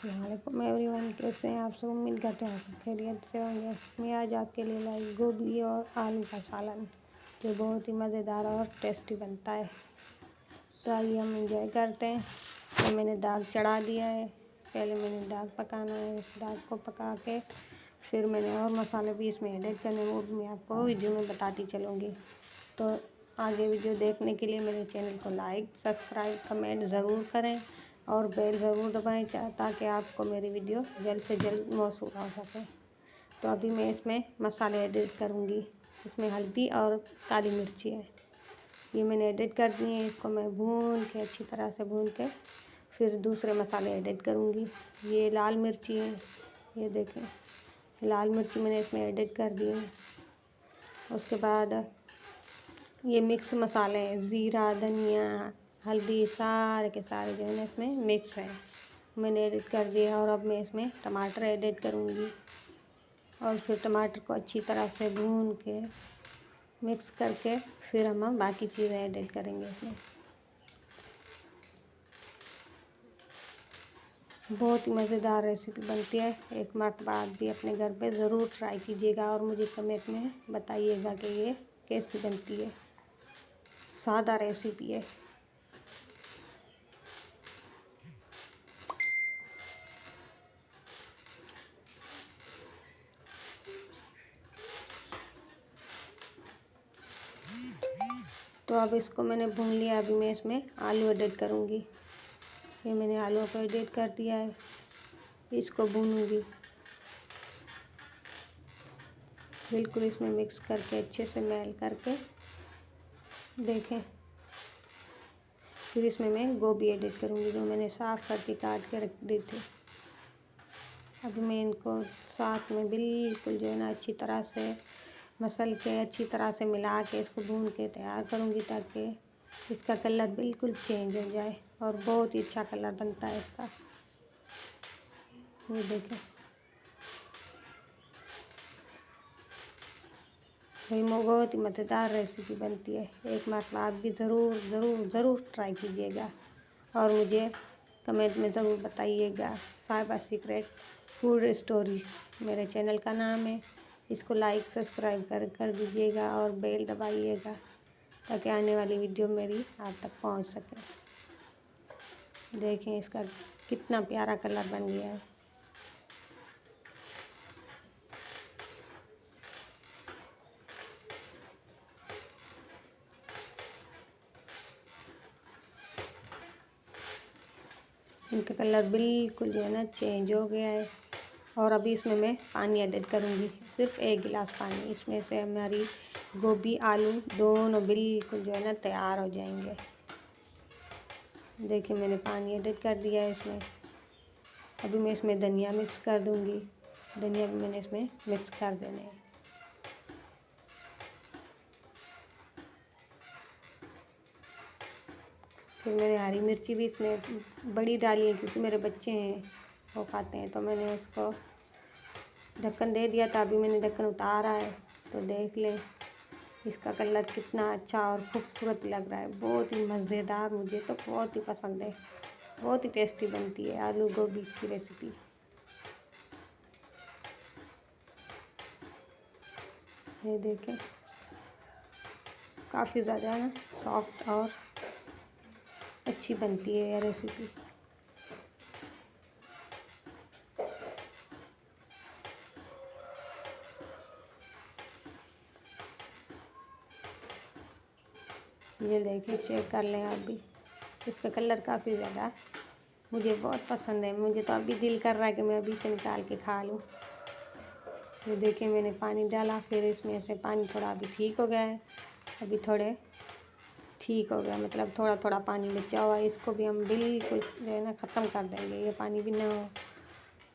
अस्सलाम वालेकुम एवरीवन, कैसे हैं आप सब। उम्मीद करते हैं सब खैरियत से होंगे। मैं आज आपके लिए लाई गोभी और आलू का सालन, जो बहुत ही मज़ेदार और टेस्टी बनता है। तो आइए हम इंजॉय करते हैं। तो मैंने दाग चढ़ा दिया है। पहले मैंने दाग पकाना है, उस दाग को पका के फिर मैंने और मसाले भी इसमें ऐड करने, वो भी मैं आपको वीडियो में बताती चलूँगी। तो आगे वीडियो देखने के लिए मेरे चैनल को लाइक, सब्सक्राइब, कमेंट ज़रूर करें और बेल ज़रूर दबाएं ताकि आपको मेरी वीडियो जल्द से जल्द मौसूल हो सके। तो अभी मैं इसमें मसाले एडिट करूँगी। इसमें हल्दी और काली मिर्ची है, ये मैंने एडिट कर दिए हैं। इसको मैं भून के अच्छी तरह से भून के फिर दूसरे मसाले एडिट करूँगी। ये लाल मिर्ची है, ये देखें लाल मिर्ची मैंने इसमें एडिट कर दी है। उसके बाद ये मिक्स मसाले हैं, ज़ीरा, धनिया, हल्दी, सारे के सारे जो है ना इसमें मिक्स है, मैंने एडिट कर दिया। और अब मैं इसमें टमाटर एडिट करूँगी और फिर टमाटर को अच्छी तरह से भून के मिक्स करके फिर हम बाकी चीज़ें एडिट करेंगे इसमें। बहुत ही मज़ेदार रेसिपी बनती है। एक मरतबा आप भी अपने घर पे ज़रूर ट्राई कीजिएगा और मुझे कमेंट में बताइएगा कि ये कैसी बनती है। सादा रेसिपी है। तो अब इसको मैंने भून लिया। अभी मैं इसमें आलू एडिट करूँगी। ये मैंने आलू को एडिट कर दिया है, इसको भूनूँगी बिल्कुल इसमें मिक्स करके अच्छे से मेल करके देखें। फिर इसमें मैं गोभी एडिट करूँगी जो मैंने साफ़ करके काट के रख दी थी। अभी मैं इनको साथ में बिल्कुल जो है ना अच्छी तरह से मसल के अच्छी तरह से मिला के इसको भून के तैयार करूँगी ताकि इसका कलर बिल्कुल चेंज हो जाए और बहुत ही अच्छा कलर बनता है इसका। ये देखें, ये बहुत ही मज़ेदार रेसिपी बनती है। एक मरतबा आप भी ज़रूर ज़रूर ज़रूर ट्राई कीजिएगा और मुझे कमेंट में ज़रूर बताइएगा। साहिबा सीक्रेट फूड स्टोरी मेरे चैनल का नाम है। इसको लाइक सब्सक्राइब कर दीजिएगा और बेल दबाइएगा ताकि आने वाली वीडियो मेरी आप तक पहुंच सके। देखें इसका कितना प्यारा कलर बन गया है। इनका कलर बिल्कुल जो है ना चेंज हो गया है। और अभी इसमें मैं पानी ऐड करूँगी, सिर्फ 1 गिलास पानी। इसमें से हमारी गोभी आलू दोनों बिल्कुल जो है ना तैयार हो जाएंगे। देखिए मैंने पानी ऐड कर दिया है इसमें। अभी मैं इसमें धनिया मिक्स कर दूँगी। धनिया भी मैंने इसमें मिक्स कर देने हैं। फिर मैंने हरी मिर्ची भी इसमें बड़ी डाली है क्योंकि मेरे बच्चे हैं वो खाते हैं, तो मैंने उसको ढक्कन दे दिया था। अभी मैंने ढक्कन उतारा है तो देख ले इसका कलर कितना अच्छा और खूबसूरत लग रहा है। बहुत ही मज़ेदार, मुझे तो बहुत ही पसंद है। बहुत ही टेस्टी बनती है आलू गोभी की रेसिपी। ये देखें काफ़ी ज़्यादा ना सॉफ्ट और अच्छी बनती है ये रेसिपी। ये देखिए चेक कर लें आप भी, इसका कलर काफ़ी ज़्यादा मुझे बहुत पसंद है। मुझे तो अभी दिल कर रहा है कि मैं अभी से निकाल के खा लूँ। ये देखिए मैंने पानी डाला, फिर इसमें से पानी थोड़ा अभी ठीक हो गया है। अभी थोड़े ठीक हो गया, मतलब थोड़ा थोड़ा पानी बचा हुआ है। इसको भी हम बिल्कुल जो है ना ख़त्म कर देंगे। ये पानी भी ना हो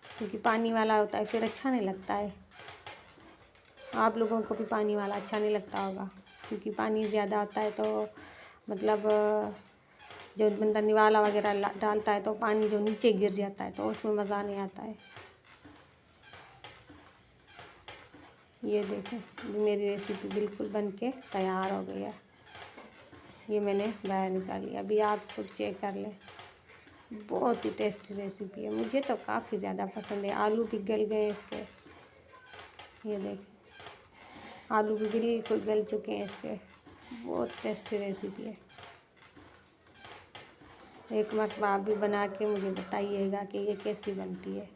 क्योंकि पानी वाला होता है फिर अच्छा नहीं लगता है। आप लोगों को भी पानी वाला अच्छा नहीं लगता होगा क्योंकि पानी ज़्यादा आता है तो मतलब जब बंदा निवाला वगैरह डालता है तो पानी जो नीचे गिर जाता है तो उसमें मज़ा नहीं आता है। ये देखें मेरी रेसिपी बिल्कुल बन के तैयार हो गई है। ये मैंने बाहर निकाली, अभी आप खुद चेक कर लें। बहुत ही टेस्टी रेसिपी है, मुझे तो काफ़ी ज़्यादा पसंद है। आलू भी गल गए इसके, ये देखें आलू भी बिल्कुल गल चुके हैं इसके। बहुत टेस्टी रेसिपी है। एक मरतबा आप भी बना के मुझे बताइएगा कि ये कैसी बनती है।